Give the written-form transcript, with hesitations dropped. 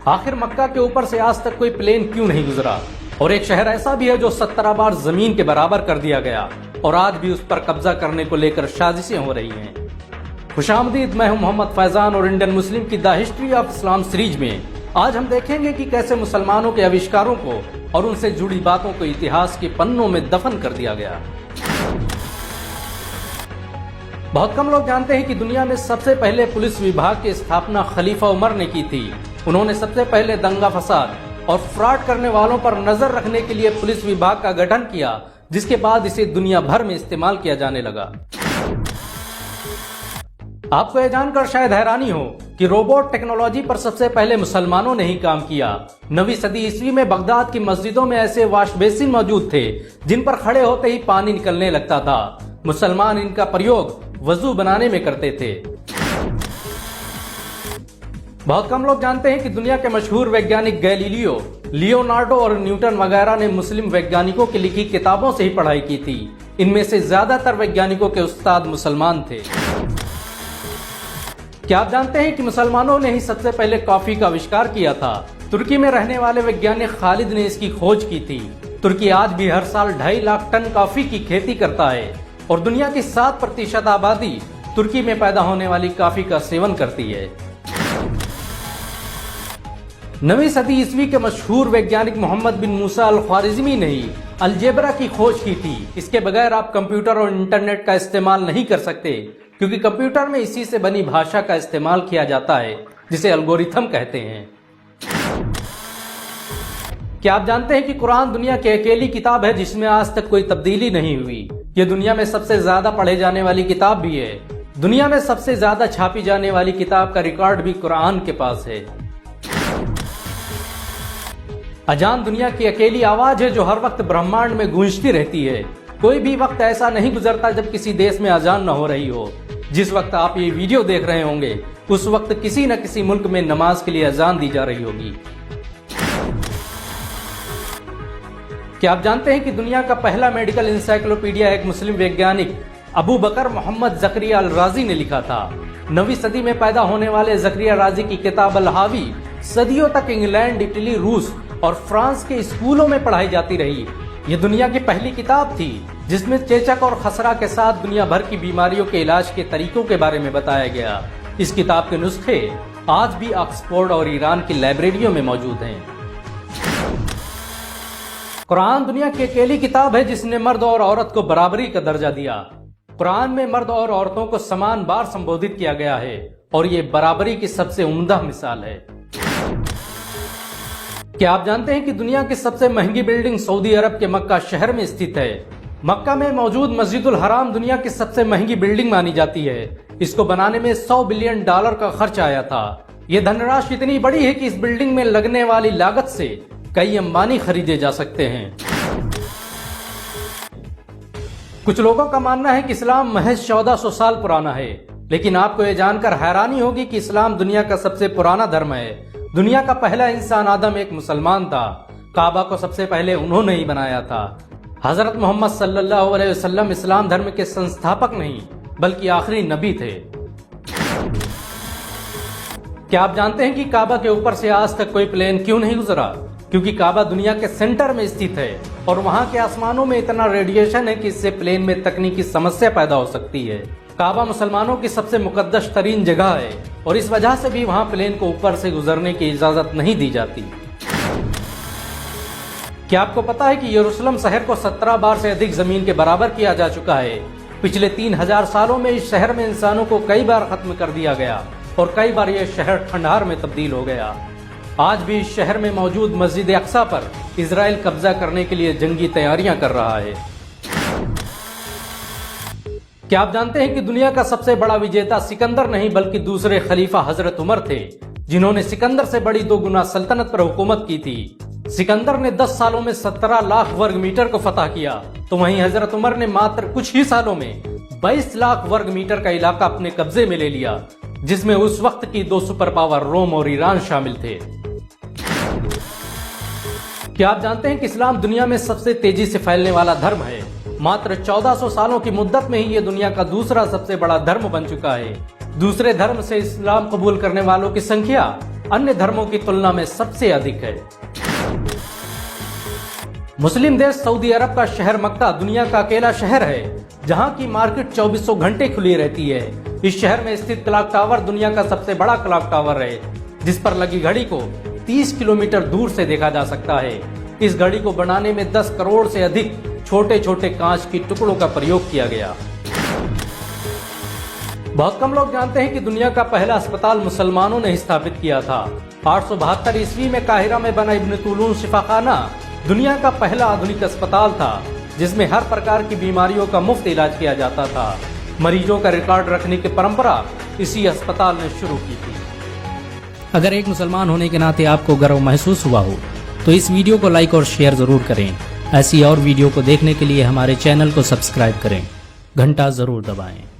आखिर मक्का के ऊपर से आज तक कोई प्लेन क्यों नहीं गुजरा? और एक शहर ऐसा भी है जो 17 बार जमीन के बराबर कर दिया गया और आज भी उस पर कब्जा करने को लेकर साजिशें हो रही हैं। खुशामदीद, मैं हूं मोहम्मद फैजान और इंडियन मुस्लिम की the history of Islam series में आज हम देखेंगे कि कैसे मुसलमानों के आविष्कारों को और उनसे जुड़ी बातों को इतिहास के पन्नों में दफन कर दिया गया। बहुत कम लोग जानते हैं कि दुनिया में सबसे पहले पुलिस विभाग की स्थापना खलीफा उमर ने की थी। उन्होंने सबसे पहले दंगा फसाद और फ्रॉड करने वालों पर नजर रखने के लिए पुलिस विभाग का गठन किया, जिसके बाद इसे दुनिया भर में इस्तेमाल किया जाने लगा। आपको यह जानकर शायद हैरानी हो कि रोबोट टेक्नोलॉजी पर सबसे पहले मुसलमानों ने ही काम किया। 9वीं सदी ईस्वी में बगदाद की मस्जिदों में ऐसे वॉश बेसिन मौजूद थे जिन पर खड़े होते ही पानी निकलने लगता था। मुसलमान इनका प्रयोग वजू बनाने में करते थे। बहुत कम लोग जानते हैं कि दुनिया के मशहूर वैज्ञानिक गैलीलियो, लियोनार्डो और न्यूटन वगैरह ने मुस्लिम वैज्ञानिकों की लिखी किताबों से ही पढ़ाई की थी। इनमें से ज्यादातर वैज्ञानिकों के उस्ताद मुसलमान थे। क्या आप जानते हैं कि मुसलमानों ने ही सबसे पहले कॉफी का आविष्कार किया था? तुर्की में रहने वाले वैज्ञानिक खालिद ने इसकी खोज की थी। तुर्की आज भी हर साल 2.5 लाख टन कॉफी की खेती करता है और दुनिया की 7% आबादी तुर्की में पैदा होने वाली कॉफी का सेवन करती है। 9वीं सदी ईस्वी के मशहूर वैज्ञानिक मोहम्मद बिन मूसा अल ख्वारिज़मी ने ही अलजेब्रा की खोज की थी। इसके बगैर आप कंप्यूटर और इंटरनेट का इस्तेमाल नहीं कर सकते, क्योंकि कंप्यूटर में इसी से बनी भाषा का इस्तेमाल किया जाता है, जिसे एल्गोरिथम कहते हैं। क्या आप जानते हैं कि कुरान दुनिया की अकेली किताब है जिसमें आज तक कोई तब्दीली नहीं हुई? ये दुनिया में सबसे ज्यादा पढ़े जाने वाली किताब भी है। दुनिया में सबसे ज्यादा छापी जाने वाली किताब का रिकॉर्ड भी कुरान के पास है। अजान दुनिया की अकेली आवाज है जो हर वक्त ब्रह्मांड में गूंजती रहती है। कोई भी वक्त ऐसा नहीं गुजरता जब किसी देश में अजान न हो रही हो। जिस वक्त आप ये वीडियो देख रहे होंगे उस वक्त किसी न किसी मुल्क में नमाज के लिए अजान दी जा रही होगी। क्या आप जानते हैं कि दुनिया का पहला मेडिकल इंसाइक्लोपीडिया एक मुस्लिम वैज्ञानिक अबू बकर मोहम्मद जकरिया अल राजी ने लिखा था? 9वीं सदी में पैदा होने वाले जकरिया राजी की किताब अल हावी सदियों तक इंग्लैंड, इटली, रूस और फ्रांस के स्कूलों में पढ़ाई जाती रही। ये दुनिया की पहली किताब थी जिसमें चेचक और खसरा के साथ दुनिया भर की बीमारियों के इलाज के तरीकों के बारे में बताया गया। इस किताब के नुस्खे आज भी ऑक्सफोर्ड और ईरान की लाइब्रेरियों में मौजूद हैं। कुरान दुनिया की अकेली किताब है जिसने मर्द और औरत को बराबरी का दर्जा दिया। कुरान में मर्द और औरतों को समान बार संबोधित किया गया है और ये बराबरी की सबसे उम्दा मिसाल है। क्या आप जानते हैं कि दुनिया की सबसे महंगी बिल्डिंग सऊदी अरब के मक्का शहर में स्थित है? मक्का में मौजूद मस्जिदुल हराम दुनिया की सबसे महंगी बिल्डिंग मानी जाती है। इसको बनाने में $100 बिलियन का खर्च आया था। ये धनराशि इतनी बड़ी है कि इस बिल्डिंग में लगने वाली लागत से कई अंबानी खरीदे जा सकते हैं। कुछ लोगों का मानना है कि इस्लाम महज 1400 साल पुराना है, लेकिन आपको यह जानकर हैरानी होगी कि इस्लाम दुनिया का सबसे पुराना धर्म है। दुनिया का पहला इंसान आदम एक मुसलमान था। काबा को सबसे पहले उन्होंने ही बनाया था। हजरत मोहम्मद सल्लल्लाहु अलैहि वसल्लम इस्लाम धर्म के संस्थापक नहीं बल्कि आखिरी नबी थे। क्या आप जानते हैं कि काबा के ऊपर से आज तक कोई प्लेन क्यों नहीं गुजरा? क्योंकि काबा दुनिया के सेंटर में स्थित है और वहां के आसमानों में इतना रेडिएशन है कि इससे प्लेन में तकनीकी समस्या पैदा हो सकती है। काबा मुसलमानों की सबसे मुकद्दस तरीन जगह है और इस वजह से भी वहां प्लेन को ऊपर से गुजरने की इजाजत नहीं दी जाती। क्या आपको पता है कि यरूशलेम शहर को 17 बार से अधिक जमीन के बराबर किया जा चुका है? पिछले 3000 सालों में इस शहर में इंसानों को कई बार खत्म कर दिया गया और कई बार यह शहर खंडहर में तब्दील हो गया। आज भी इस शहर में मौजूद मस्जिद अक्सा पर इजराइल कब्जा करने के लिए जंगी तैयारियां कर रहा है। क्या आप जानते हैं कि दुनिया का सबसे बड़ा विजेता सिकंदर नहीं बल्कि दूसरे खलीफा हजरत उमर थे, जिन्होंने सिकंदर से बड़ी 2 गुना सल्तनत पर हुकूमत की थी। सिकंदर ने 10 सालों में 17 लाख वर्ग मीटर को फतह किया, तो वहीं हजरत उमर ने मात्र कुछ ही सालों में 22 लाख वर्ग मीटर का इलाका अपने कब्जे में ले लिया, जिसमें उस वक्त की 2 सुपर पावर रोम और ईरान शामिल थे। क्या आप जानते हैं कि इस्लाम दुनिया में सबसे तेजी से फैलने वाला धर्म है? मात्र 1400 सालों की मुद्दत में ही ये दुनिया का दूसरा सबसे बड़ा धर्म बन चुका है। दूसरे धर्म से इस्लाम कबूल करने वालों की संख्या अन्य धर्मों की तुलना में सबसे अधिक है। मुस्लिम देश सऊदी अरब का शहर मक्का दुनिया का अकेला शहर है जहां की मार्केट 2400 घंटे खुली रहती है। इस शहर में स्थित क्लॉक टावर दुनिया का सबसे बड़ा क्लॉक टावर है, जिस पर लगी घड़ी को 30 किलोमीटर दूर से देखा जा सकता है। इस घड़ी को बनाने में 10 करोड़ से अधिक छोटे छोटे कांच के टुकड़ों का प्रयोग किया गया। बहुत कम लोग जानते हैं कि दुनिया का पहला अस्पताल मुसलमानों ने स्थापित किया था। 872 ईस्वी में काहिरा में बना इब्न तुलून शिफाखाना दुनिया का पहला आधुनिक अस्पताल था, जिसमें हर प्रकार की बीमारियों का मुफ्त इलाज किया जाता था। मरीजों का रिकॉर्ड रखने की परंपरा इसी अस्पताल ने शुरू की थी। अगर एक मुसलमान होने के नाते आपको गर्व महसूस हुआ हो तो इस वीडियो को लाइक और शेयर जरूर करें। ऐसी और वीडियो को देखने के लिए हमारे चैनल को सब्सक्राइब करें, घंटा जरूर दबाएं।